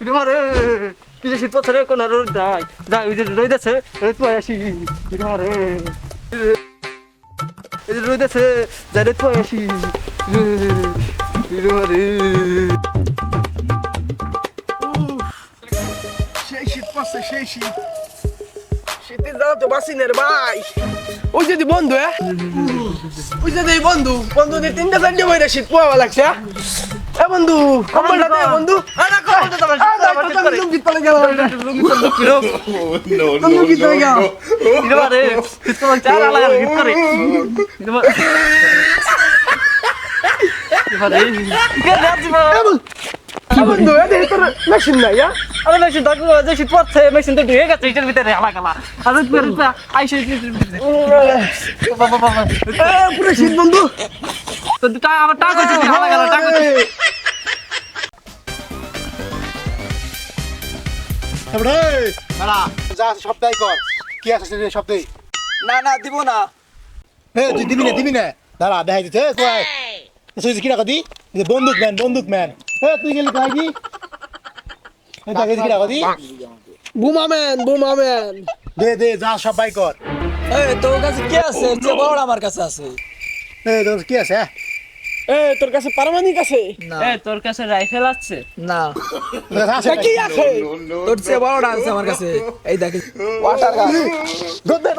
এটা মারে তুই যে শীত পথরে কোন আর যাই যাই ওই যে রোদ আছে রোদ পাই আসি এটা মারে এই যে রোদ আছে যাই রোদ পাই আসি এটা মারে সেই শীত পড়ছে সেই শীত শীতের জ্বালা তো বাঁচি না রে ভাই ওই যদি বন্ধু ওই যদি বন্ধু বন্ধু দিয়ে 3টা 4টা বইরে শীত পোয়া লাগছে এ বন্ধু কম্বলটা দে বন্ধু আরে কত তো আমার লুঙ্গি তলে গেল লুঙ্গি তো কিলো লুঙ্গি তলে গেল এটা মারে শীত তো চার আলাদা হিট করে এটা মারে এটা মারে কে রাজি মা এ বন্ধু এ দেখ তোর মেশিন নাই আরে মেশিন তো যে শীত পড়ছে মেশিন তো ঢুকে গেছে এটার ভিতরে আলাদা আরে আইসে বাবা বাবা এ পুরো শীত বন্ধু তো আমার টাকা হচ্ছে আলাদা টাকা তারপরে দাঁড়া যা আছে সপ্তাহে কর কি আছে সেটা সপ্তাহে না না দিব না হ্যাঁ তুই দিবি না দাঁড়া দেখাই দিতে কয় তুই কি টাকা দি বন্দুক ম্যান হ্যাঁ তুই গেলি কয় কি দেখাই কি টাকা দি বুমাম্যান দে যা সব বাই কর এই তোর কাছে কি আছে যে বড় আমার কাছে আছে তোর কি আছে এ তোর কাছে পারমাণবিক আছে না এ তোর কাছে রাইফেল আছে না তোর আছে কি আছে তোর চেয়ে বড়টা আছে আমার কাছে এই দেখ ওয়াটার গান দে